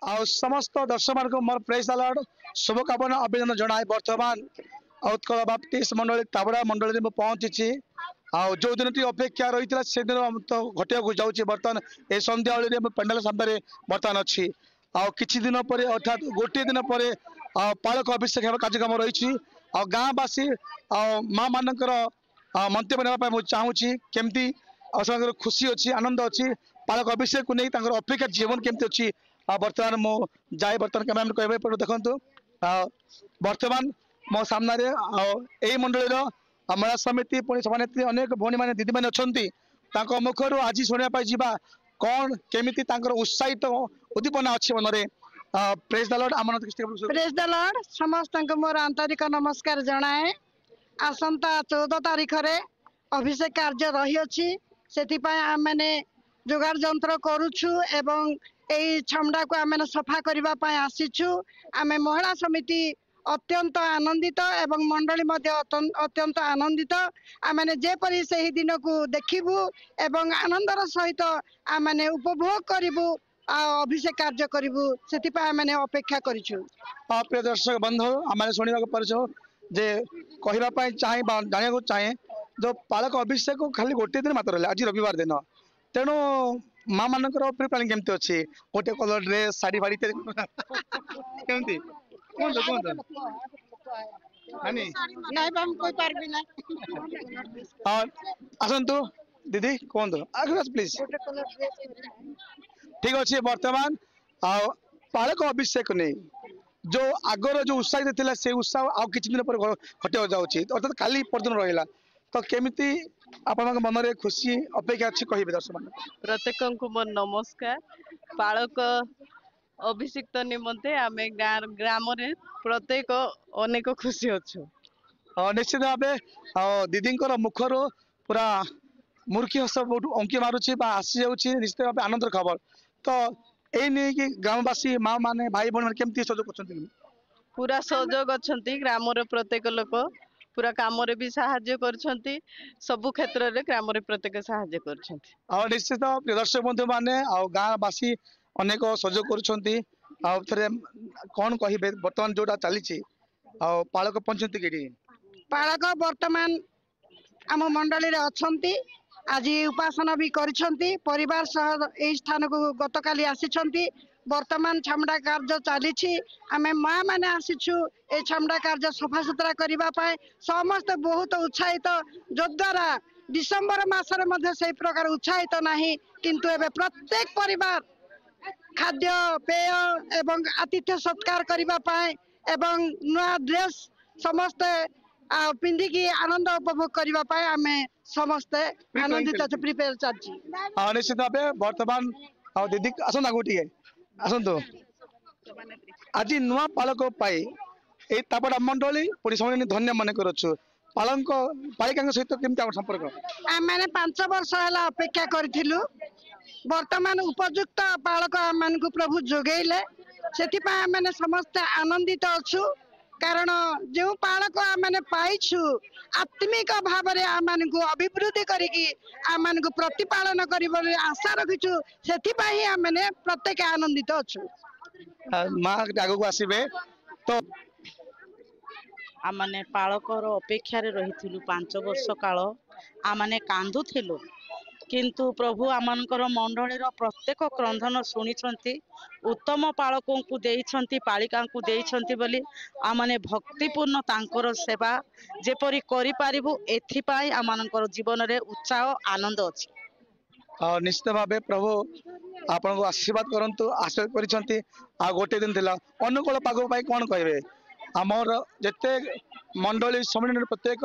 आ समस्त दर्शक मान मोर प्रेस अलर्ट शुभकामना अभिनंदन जनाए बर्तमान उत्कल बाप्टिस्ट मंडली ताबड़ा मंडली में पहुंची जो दिन टी अपेक्षा रही है से दिन तो घटिया जाऊँगी बर्तमान ए संध्या बेले पंडाल सामने बर्तमान अच्छी किछि दिन पर अर्थात गोटे दिन पर पालक अभिषेक होगा कार्यक्रम रही गाँववासी माँ मानकर मंतव्य नापी चाहूँगी केमती खुशी अच्छी आनंद अच्छी पालक अभिषेक को नहीं अपेक्षा जीवन केमती अच्छी बर्तमान मो जाए बर्तमान कैमरा कहबे पर देखंतु बर्तमान मो सामने यही मंडली महिला समिति पुणी सभानेत्री अनेक भौणी मैंने दीदी मैंने अच्छा मुखर आज शुणा जा कौन केमिति उत्साहित उद्दीपना अच्छी मनरे praise the Lord Aman praise the Lord समस्त मोर आंतरिक नमस्कार जनाए आसंता 14 तारीख रे अभिषेक कार्य रही अछि सेति पय आमने जोगाड़ जंत्र करूछु एवं एई छमडा को आमने सफा करबा पय आसीछु आमे महिला समिति अत्यंत आनंदित एवं मंडली मध्य अत्यंत आनंदित आमने जेपरी सही दिन को देखिबू एवं आनंदर सहित आमने उपभोग करिबू अभिषेक कार्य करिबू सेति पय आमने अपेक्षा करिछु। प्रिय दर्शक बंधु आमने सुनिबा परछो जे कहिबा पय चाहे जानिया को चाहे जो पालक अभिषेक को खाली गोटे दिन मात्र आज रविवार दिन तेणु माँ मानकर प्री प्लानिंग केमती अच्छी गोटे कलर ड्रेस साड़ी फाड़ी केमती कौन आसतु दीदी कहतु प्लीज ठीक अच्छे बर्तमान पालक अभिषेक नहीं जो आगर जो उत्साहित थिला से उत्साह आउ किछि दिन पर हटे जाउछि अर्थात काली पर्यटन रहिला तो केमिति आपन मन रे खुशी अपेक्षा अछि कहिबे दर्शक प्रत्येक को मोर नमस्कार पालक अभिषिक्त निमंते आमे ग्राम रे प्रत्येक अनेक खुशी अच्छु निश्चित भाव दीदींकर मुखर पूरा मूर्खी हस अंकी मारुछि बा आसी जाउछि निश्चित भाव आनंद खबर तो ए नहीं कि ग्रामवासी माँ माने भाई बहन केमती सहयोग करछन्ती पूरा सहयोग अछन्ती ग्राम रे प्रत्येक लोक पूरा काम रे भी सहाय्य करछन्ती सब क्षेत्र रे ग्राम रे प्रत्येक सहाय्य करछन्ती और निश्चित दर्शक बंधु माने आ गाँवासी अनेक सहयोग करछन्ती आ थरे कोन कहिबे वर्तमान जोटा चलीछि आ पालक पंचंती केडी पालक वर्तमान आम मंडली रे अछन्ती आज उपासना भी करिछन्ती परिवार सह ए स्थान को गतकाली आसीछन्ती वर्तमान छामडा कार्य चली आमे माँ माने आसीछु ए छामडा कार्य सफा सुतरा करिबा पाए समस्त बहुत उत्साहित जो द्वारा डिसेंबर मासरे मध्ये से प्रकार उत्साहित नाही किंतु एबे प्रत्येक परिवार खाद्य पेय एवं आतिथ्य सत्कार करिबा पाए एवं नया ड्रेस समस्त पिंधिकी आनंद उपभोग करिबा पाए आमे समस्त आनंदित अछि प्रिपेयर चाची निश्चित भाव वर्तमान दीदी आसना गोटे आसतु आज नुआ पालक पाई ए तापड़ा मंडली पुणी समय धन्य मन करछु पालक पालिका सहित केमती संपर्क आमे 5 वर्ष हला अपेक्षा करथिलु वर्तमान उपयुक्त पालक आमान को प्रभु जोगैले सेति पय आमे समस्त आनंदित अछु कारण जो पालक आमे पाइछु आत्मिक भाव रे आमान को अभिवृद्धि करिकी आमान को प्रतिपालन करिबो आशा रखिछु सेति पय आमे प्रत्येक आनंदित अछु मां आगो को आसीबे तो आमने पालकर अपेक्षा रही 5 वर्ष काल आमने कांदुथिलु किंतु प्रभु आमनकर मंडलीर प्रत्येक क्रंदन शुणी उत्तम पालकों को देइछंती पालिका को देइछंती बोली आमने भक्तिपूर्ण तांकर सेवा जेपरी करि पारिबु एथिपाई आमनकर जीवन रे उत्साह आनंद अछि निश्चित भाव प्रभु आपन को आशीर्वाद करंतु आशीर्वाद करिसंती आ गोटे दिन थिला अनुकूल पाग पाई कोन कहबे आमर जते मंडली सम्मेलन प्रत्येक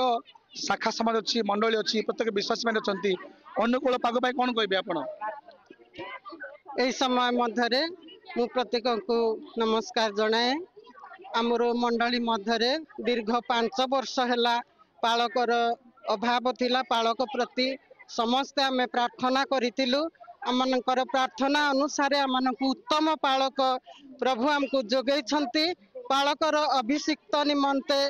शाखा समाज अच्छी मंडली अच्छी प्रत्येक विश्वास मैंने अच्छा अनुकूल पाग पाई कौन कहे आप समय मध्य मु प्रत्येक को नमस्कार जनाए आमर मंडली मध्य दीर्घ 5 वर्ष है पालकर अभाव थिला पालक प्रति समस्ते आम प्रार्थना करूँ आमनकर प्रार्थना अनुसार आम उत्तम पालक प्रभु आमको जोगैछंती पालकर अभिषिक्त निमंते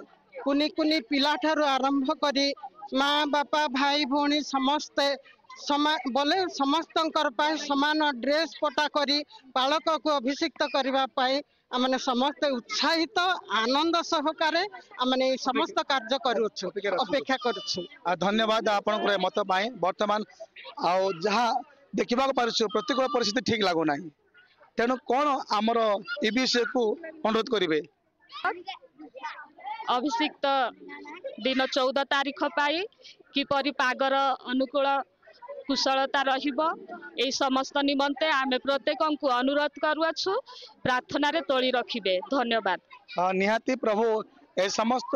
कुनी कुनी पिला ठारू आरंभ करी माँ बापा भाई भौणी समस्ते बोले समस्त समान ड्रेस पटा करी पालक को अभिषिक्त करने आमने समस्त उत्साहित आनंद सहकारे आमने समस्त कार्य करूछु अपेक्षा करूछु। धन्यवाद आपण मत पाए वर्तमान जहाँ देखा पार्छु प्रतिकूल परिस्थिति ठीक लागू ना तेणु कौन आमर ए विषय को अनुरोध करेंगे अभिषिक्त दिन 14 तारीख पाई किपरि पागर अनुकूल कुशलता रहिबो ए समस्त निमंते आमे प्रत्येक को अनुरोध करुछु प्रार्थना रे तोली रखिबे। धन्यवाद। निहाती प्रभु ए समस्त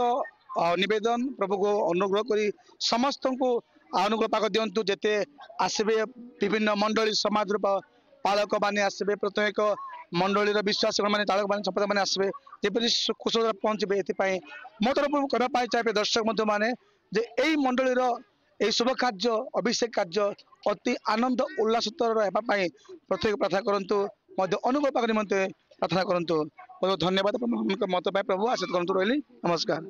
निवेदन प्रभु को अनुग्रह करी समस्त को अनुग्रह पाक दिंतु जेते आसबे विभिन्न मंडली समाज पालक माने आसबे प्रत्येक मंडली विश्वास माने चालक माने संपादक माने आसबे जेपरि कुशल पहुंचे एपाई मो तरफ करने चाहिए दर्शक बंधु माने जे एई मंडलीर এই শুভ কার্য অভিষেক কার্য অতি আনন্দ উল্লাসিত হেবাপাই প্রত্যেক প্রার্থনা করন্তু মধ্যে অনুগ্রহ পাক নিমন্তে প্রার্থনা করন্তু। बहुत धन्यवाद मत पाए प्रभु आशीष करନ୍ତୁ। रही नमस्कार।